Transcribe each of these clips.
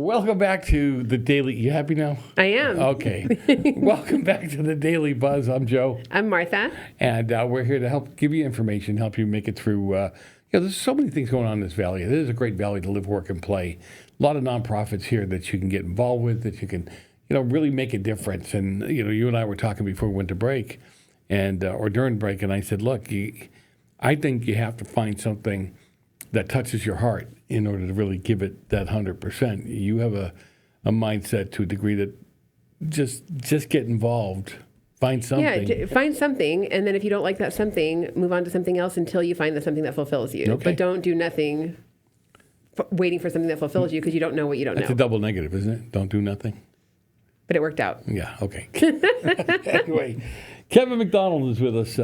Welcome back to the Daily. You happy now? I am. Okay. Welcome back to the Daily Buzz. I'm Joe. I'm Martha. And we're here to help give you information, help you make it through. There's so many things going on in this valley. It is a great valley to live, work, and play. A lot of nonprofits here that you can get involved with, that you can, really make a difference. And, you and I were talking before we went to break, and or during break, and I said, look, I think you have to find something that touches your heart in order to really give it that 100%. You have a mindset to a degree that just get involved. Find something. Yeah, find something, and then if you don't like that something, move on to something else until you find something that fulfills you. Okay. But don't do nothing waiting for something that fulfills you because you don't know what you don't know. That's a double negative, isn't it? Don't do nothing. But it worked out. Yeah, okay. Anyway, Kevin MacDonald is with us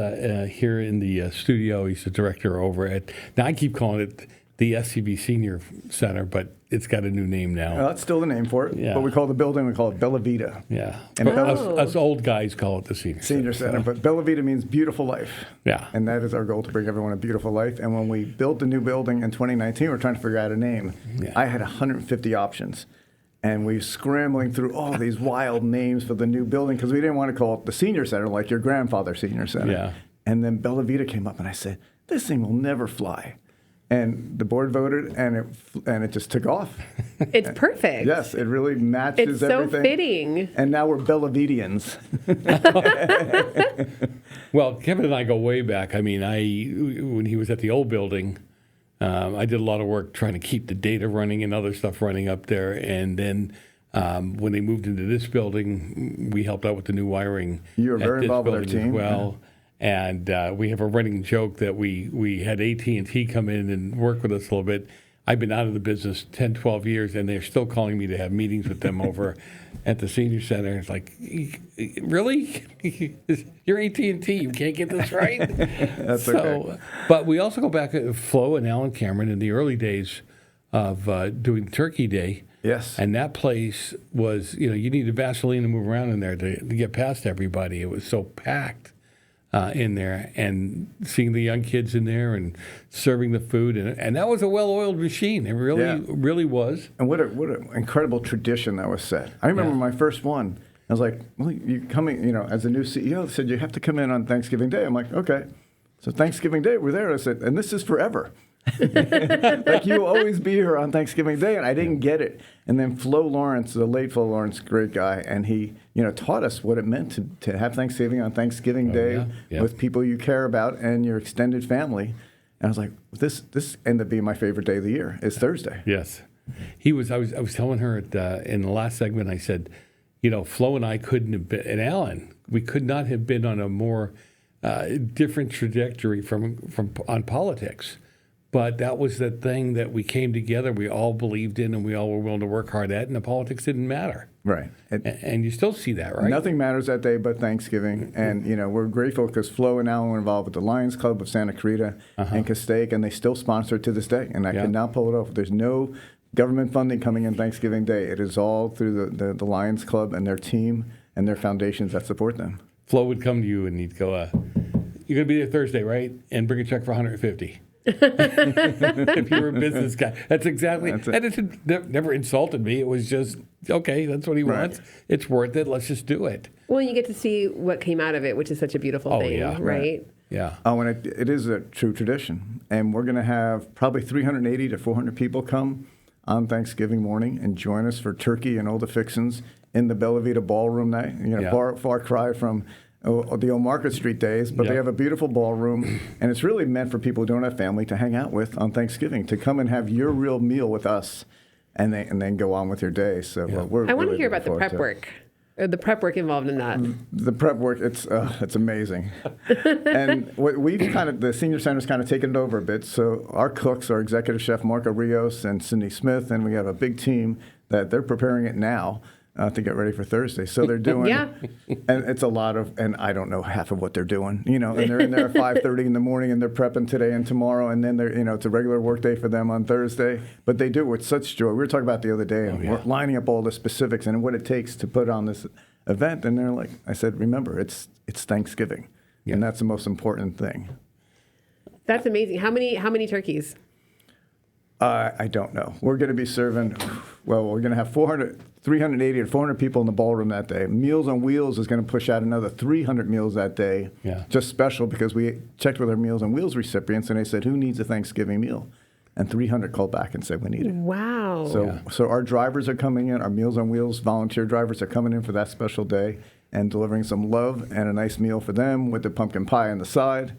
here in the studio. He's the director over at, now I keep calling it the SCV Senior Center, but it's got a new name now. That's still the name for it. Yeah. But we call the building, we call it Vida. Yeah. And But us old guys call it the Senior Center. But Vida means beautiful life. Yeah. And that is our goal, to bring everyone a beautiful life. And when we built the new building in 2019, we were trying to figure out a name. Yeah. I had 150 options. And we were scrambling through all these wild names for the new building because we didn't want to call it the Senior Center like your grandfather's Senior Center. Yeah. And then Vida came up and I said, this thing will never fly. And the board voted, and it just took off. It's perfect. Yes, it really matches It's so everything. fitting. And now we're Bellavidians. Well, Kevin and I go way back. I mean, when he was at the old building, I did a lot of work trying to keep the data running and other stuff running up there. And then when they moved into this building, we helped out with the new wiring. You were very at this involved with our building as team. well. And we have a running joke that we had AT&T come in and work with us a little bit. I've been out of the business 10, 12 years, and they're still calling me to have meetings with them over at the Senior Center. It's like, really? You're AT&T. You can't get this right? That's okay. But we also go back at Flo and Alan Cameron in the early days of doing Turkey Day. Yes. And that place was, you needed Vaseline to move around in there to get past everybody. It was so packed in there, and seeing the young kids in there and serving the food. And that was a well-oiled machine. It really was. And what an incredible tradition that was set. I remember my first one. I was like, well, you coming, as a new CEO, they said, you have to come in on Thanksgiving Day. I'm like, okay. So Thanksgiving Day, we're there. I said, and this is forever. Like, you will always be here on Thanksgiving Day, and I didn't get it. And then Flo Lawrence, the late Flo Lawrence, great guy, and he, taught us what it meant to have Thanksgiving on Thanksgiving Day with people you care about and your extended family. And I was like, this ended up being my favorite day of the year. It's Thursday. Yes, I was telling her in the last segment. I said, Flo and I couldn't have been, and Alan, we could not have been on a more different trajectory on politics. But that was the thing that we came together, we all believed in, and we all were willing to work hard at, and the politics didn't matter. Right. And you still see that, right? Nothing matters that day but Thanksgiving. And, we're grateful because Flo and Alan were involved with the Lions Club of Santa Clarita and Castaic, and they still sponsor it to this day. And I can now pull it off. There's no government funding coming in Thanksgiving Day. It is all through the Lions Club and their team and their foundations that support them. Flo would come to you and he'd go, you're going to be there Thursday, right? And bring a check for $150. If you were a business guy. That's exactly, and it never insulted me. It was just, okay, that's what he wants. It's worth it. Let's just do it. Well, you get to see what came out of it, which is such a beautiful thing, right? Yeah. Oh, and it is a true tradition. And we're going to have probably 380 to 400 people come on Thanksgiving morning and join us for turkey and all the fixins in the Vida ballroom night. Far cry from the old Market Street days, but they have a beautiful ballroom, and it's really meant for people who don't have family to hang out with on Thanksgiving, to come and have your real meal with us, and then go on with your day. So I want to hear about the prep work. The prep work involved in that. The prep work, it's amazing. And what the Senior Center's kind of taken it over a bit. So our cooks are Executive Chef Marco Rios and Cindy Smith, and we have a big team that they're preparing it now to get ready for Thursday. So they're doing, and it's a lot of, and I don't know half of what they're doing, and they're in there at 5:30 in the morning, and they're prepping today and tomorrow, and then they're, it's a regular work day for them on Thursday, but they do it with such joy. We were talking about it the other day, and we're lining up all the specifics and what it takes to put on this event, and they're like, I said, remember, it's Thanksgiving, and that's the most important thing. That's amazing. How many turkeys? I don't know. We're going to be serving, well, we're going to have 380 or 400 people in the ballroom that day. Meals on Wheels is going to push out another 300 meals that day. Yeah. Just special because we checked with our Meals on Wheels recipients and they said, who needs a Thanksgiving meal? And 300 called back and said, we need it. Wow. So our drivers are coming in, our Meals on Wheels volunteer drivers are coming in for that special day and delivering some love and a nice meal for them with the pumpkin pie on the side.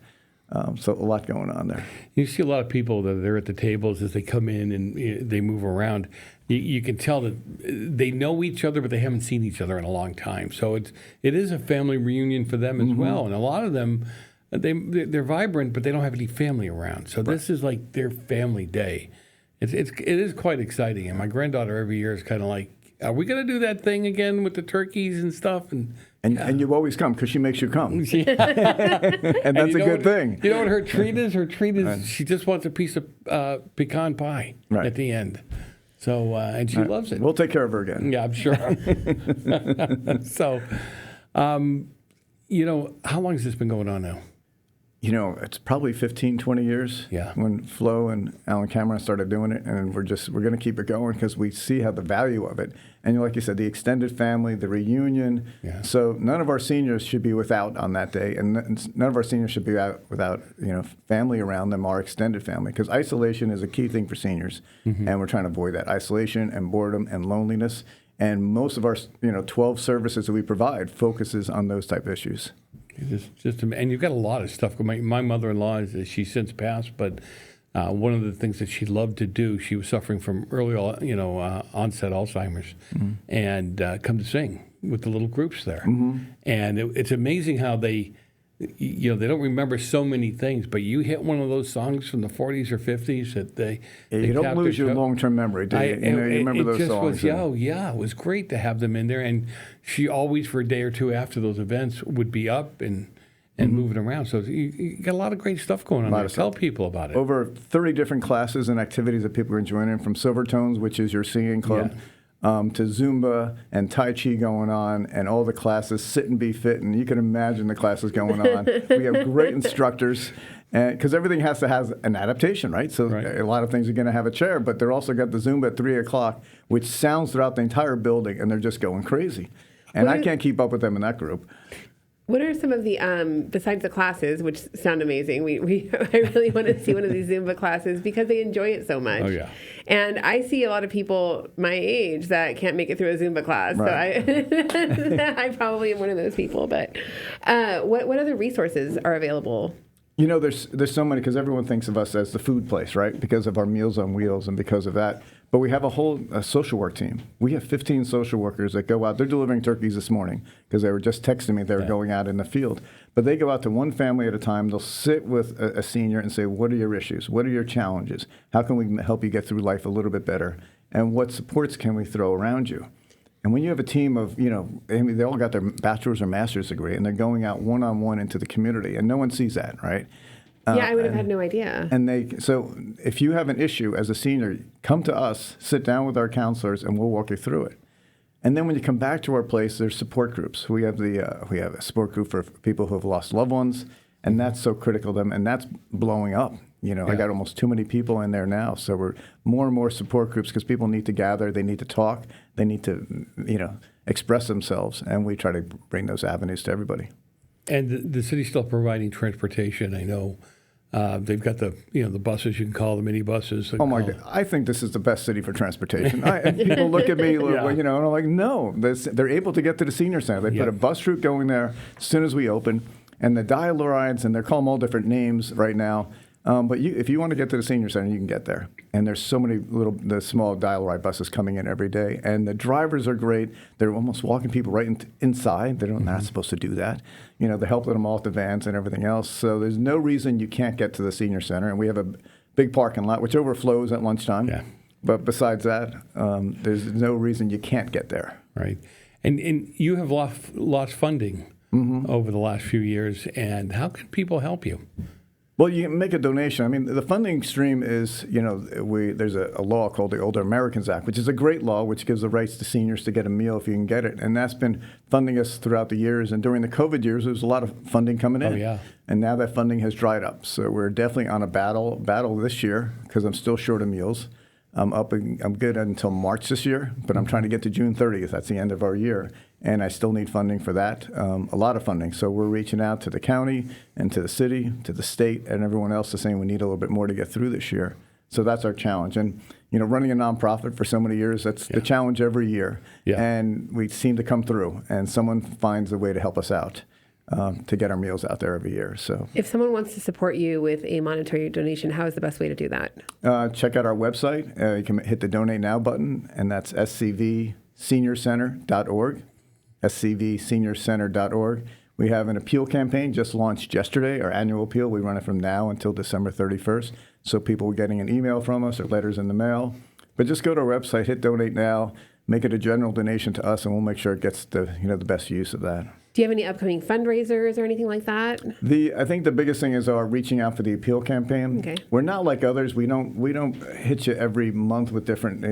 So a lot going on there. You see a lot of people that they're at the tables as they come in and they move around. You can tell that they know each other, but they haven't seen each other in a long time. So it is a family reunion for them as well. And a lot of them, they're vibrant, but they don't have any family around. So this is like their family day. It is quite exciting. And my granddaughter every year is kind of like, are we going to do that thing again with the turkeys and stuff? And you always come because she makes you come. Yeah. And that's a good thing. You know what her treat is? Her treat is she just wants a piece of pecan pie at the end. So, and she loves it. We'll take care of her again. Yeah, I'm sure. So, how long has this been going on now? It's probably 15, 20 years when Flo and Alan Cameron started doing it, and we're going to keep it going because we see how the value of it. And like you said, the extended family, the reunion. Yeah. So none of our seniors should be without on that day, and none of our seniors should be out without family around them, our extended family, because isolation is a key thing for seniors, and we're trying to avoid that isolation and boredom and loneliness. And most of our 12 services that we provide focuses on those type of issues. And you've got a lot of stuff. My mother-in-law, she's since passed, but one of the things that she loved to do, she was suffering from early, onset Alzheimer's, and come to sing with the little groups there. And it's amazing how they don't remember so many things, but you hit one of those songs from the 40s or 50s that they you don't lose your long-term memory, do you? You remember those songs. It was great to have them in there. And she always, for a day or two after those events, would be up and moving around. So you got a lot of great stuff going on there. Tell people about it. Over 30 different classes and activities that people are joining, from Silver Tones, which is your singing club, to Zumba and Tai Chi going on, and all the classes, Sit and Be Fit, and you can imagine the classes going on. We have great instructors, because everything has to have an adaptation, right? So a lot of things are going to have a chair, but they're also got the Zumba at 3 o'clock, which sounds throughout the entire building, and they're just going crazy. And I can't keep up with them in that group. What are some of the, besides the classes, which sound amazing, I really want to see one of these Zumba classes because they enjoy it so much. Oh, yeah. And I see a lot of people my age that can't make it through a Zumba class. Right. So I probably am one of those people. But what other resources are available? There's so many, because everyone thinks of us as the food place, right? Because of our Meals on Wheels and because of that. But we have a whole social work team. We have 15 social workers that go out. They're delivering turkeys this morning because they were just texting me they were going out in the field. But they go out to one family at a time. They'll sit with a senior and say, what are your issues? What are your challenges? How can we help you get through life a little bit better? And what supports can we throw around you? And when you have a team of, they all got their bachelor's or master's degree, and they're going out one-on-one into the community, and no one sees that, right? I would have had no idea. So if you have an issue as a senior, come to us, sit down with our counselors, and we'll walk you through it. And then when you come back to our place, there's support groups. We have a support group for people who have lost loved ones, and that's so critical to them, and that's blowing up. I got almost too many people in there now. So we're more and more support groups because people need to gather, they need to talk, they need to, express themselves, and we try to bring those avenues to everybody. And the city's still providing transportation. I know they've got the buses, you can call the mini buses. Oh my God! I think this is the best city for transportation. And people look at me, and I'm like, no, they're able to get to the senior center. They put a bus route going there as soon as we open, and the dial rides, and they're calling them all different names right now. But if you want to get to the senior center, you can get there. And there's so many the small dial ride buses coming in every day. And the drivers are great. They're almost walking people right inside. They're not supposed to do that. They're helping them off the vans and everything else. So there's no reason you can't get to the senior center. And we have a big parking lot, which overflows at lunchtime. Yeah. But besides that, there's no reason you can't get there. Right. And you have lost funding over the last few years. And how can people help you? Well, you can make a donation. I mean, the funding stream is, there's a law called the Older Americans Act, which is a great law, which gives the rights to seniors to get a meal if you can get it. And that's been funding us throughout the years. And during the COVID years, there was a lot of funding coming in. Oh, yeah. And now that funding has dried up. So we're definitely on a battle this year because I'm still short of meals. I'm good until March this year, but I'm trying to get to June 30th. That's the end of our year. And I still need funding for that, a lot of funding. So we're reaching out to the county and to the city, to the state, and everyone else is saying we need a little bit more to get through this year. So that's our challenge. And, running a nonprofit for so many years, that's the challenge every year. Yeah. And we seem to come through, and someone finds a way to help us out to get our meals out there every year. So If someone wants to support you with a monetary donation, how is the best way to do that? check out our website. You can hit the Donate Now button, and that's scvseniorcenter.org. scvseniorcenter.org. We have an appeal campaign just launched yesterday, our annual appeal. We run it from now until December 31st. So people are getting an email from us or letters in the mail. But just go to our website, hit Donate Now, make it a general donation to us, and we'll make sure it gets the best use of that. Do you have any upcoming fundraisers or anything like that? I think the biggest thing is our reaching out for the appeal campaign. Okay. We're not like others. We don't hit you every month with different,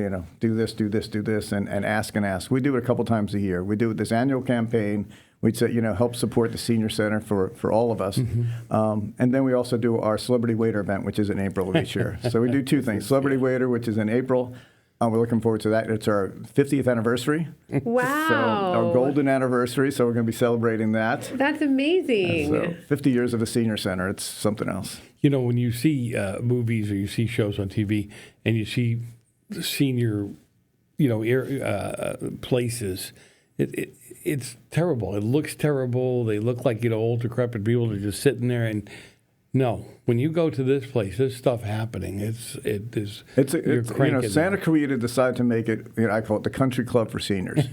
do this, and ask. We do it a couple times a year. We do this annual campaign. We'd say, help support the Senior Center for all of us. And then we also do our Celebrity Waiter event, which is in April of each year. So we do two things. Celebrity Waiter, which is in April. We're looking forward to that. It's our 50th anniversary. Wow. So our golden anniversary. So we're going to be celebrating that. That's amazing. So 50 years of the Senior Center. It's something else. When you see movies or you see shows on TV and you see the senior, places, it's terrible. It looks terrible. They look like, old, decrepit people that are just sitting there. And no, when you go to this place, there's stuff happening. Santa Clarita decided to make it, I call it the country club for seniors.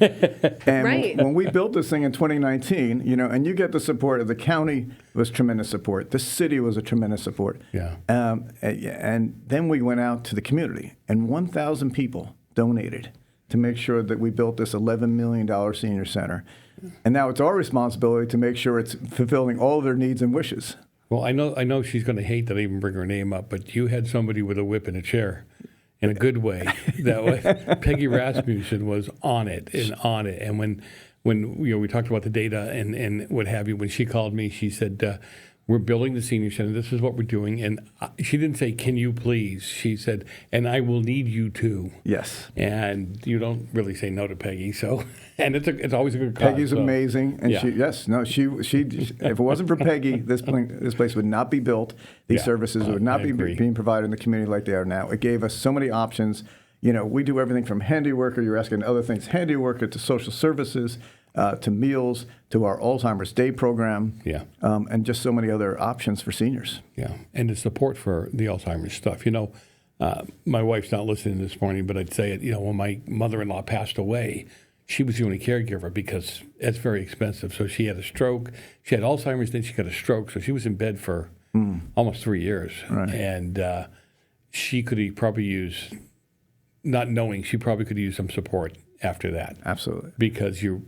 And Right. when we built this thing in 2019, and you get the support of the county was tremendous support. The city was a tremendous support. Yeah. And then we went out to the community, and 1,000 people donated to make sure that we built this $11 million senior center. And now it's our responsibility to make sure it's fulfilling all of their needs and wishes. Well, I know she's going to hate that I even bring her name up, but you had somebody with a whip and a chair, in a good way. That way, Peggy Rasmussen was on it. And when we talked about the data and what have you, when she called me, she said, "We're building the senior center. This is what we're doing." And she didn't say, "Can you please?" She said, "And I will need you too." Yes. And you don't really say no to Peggy, so and it's always a good cause. Peggy's so. amazing, and Yeah. she if it wasn't for Peggy, this place would not be built. These Yeah. services would not I be agree. being provided in the community like they are now. It gave us so many options. We do everything from handiwork, or you're asking other things, handiwork to social services, to meals, to our Alzheimer's Day program, Yeah. And just so many other options for seniors. Yeah, and the support for the Alzheimer's stuff. My wife's not listening this morning, but I'd say it. When my mother-in-law passed away, she was the only caregiver because it's very expensive. So she had a stroke. She had Alzheimer's, then she got a stroke. So she was in bed for almost 3 years. Right. And she could probably use, not knowing, she probably could use some support after that. Absolutely. Because you're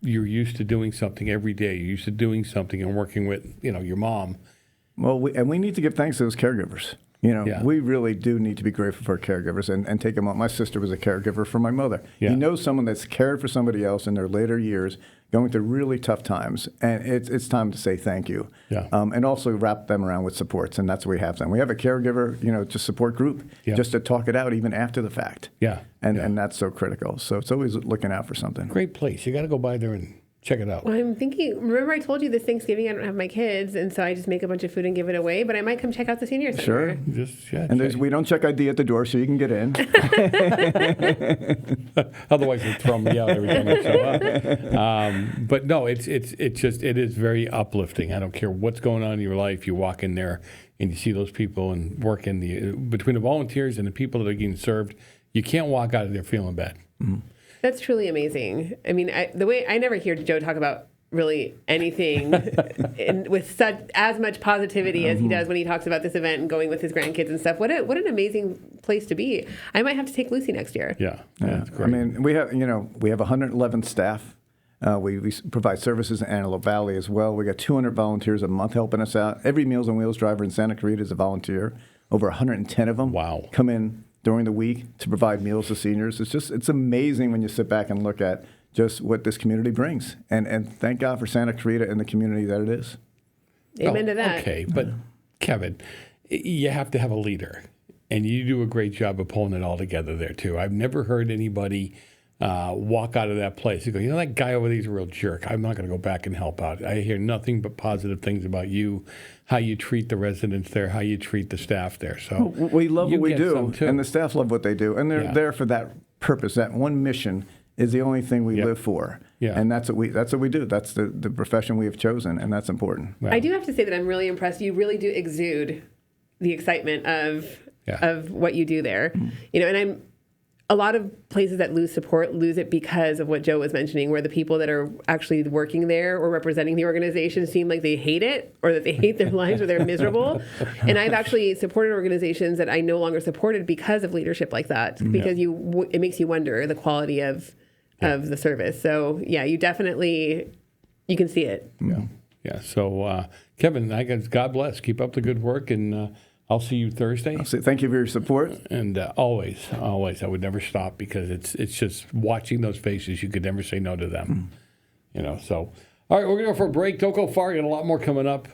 used to doing something every day. You're used to doing something and working with, your mom. Well, we need to give thanks to those caregivers. Yeah. We really do need to be grateful for our caregivers and take them on. My sister was a caregiver for my mother. Yeah. You know someone that's cared for somebody else in their later years, going through really tough times, and it's time to say thank you. Yeah. And also wrap them around with supports, and that's what we have done. We have a caregiver, just support group, Yeah. just to talk it out even after the fact. Yeah. And that's so critical. So it's always looking out for something. Great place. You got to go by there and check it out. Well, I'm thinking, remember I told you this Thanksgiving I don't have my kids, and so I just make a bunch of food and give it away, but I might come check out the senior center. Sure. And We don't check ID at the door, so you can get in. otherwise they throw me out every time I show up. But no, it is very uplifting. I don't care what's going on in your life. You walk in there and you see those people and work between the volunteers and the people that are getting served. You can't walk out of there feeling bad. Mm-hmm. That's truly amazing. I mean, I never hear Joe talk about really anything with as much positivity as he does when he talks about this event and going with his grandkids and stuff. What an amazing place to be. I might have to take Lucy next year. Yeah, that's great. I mean, we have 111 staff. We provide services in Antelope Valley as well. We got 200 volunteers a month helping us out. Every Meals on Wheels driver in Santa Clarita is a volunteer. Over 110 of them Wow. come in during the week to provide meals to seniors. It's amazing when you sit back and look at just what this community brings. And thank God for Santa Clarita and the community that it is. Amen to that. Okay, but Kevin, you have to have a leader, and you do a great job of pulling it all together there too. I've never heard anybody walk out of that place and go, that guy over there is a real jerk. I'm not going to go back and help out. I hear nothing but positive things about you, how you treat the residents there, how you treat the staff there. So we love what we do, too. and the staff love what they do, and they're there for that purpose. That one mission is the only thing we live for, and that's what we do. That's the profession we have chosen, and that's important. I do have to say that I'm really impressed. You really do exude the excitement of what you do there. And a lot of places that lose support lose it because of what Joe was mentioning, where the people that are actually working there or representing the organization seem like they hate it, or that they hate their lives, or they're miserable. And I've actually supported organizations that I no longer supported because of leadership like that, because it makes you wonder the quality of the service. So you definitely, you can see it. Yeah. So Kevin, I guess God bless. Keep up the good work, and I'll see you Thursday. Thank you for your support. And always, I would never stop, because it's just watching those faces. You could never say no to them. So, all right, we're going to go for a break. Don't go far. Got a lot more coming up.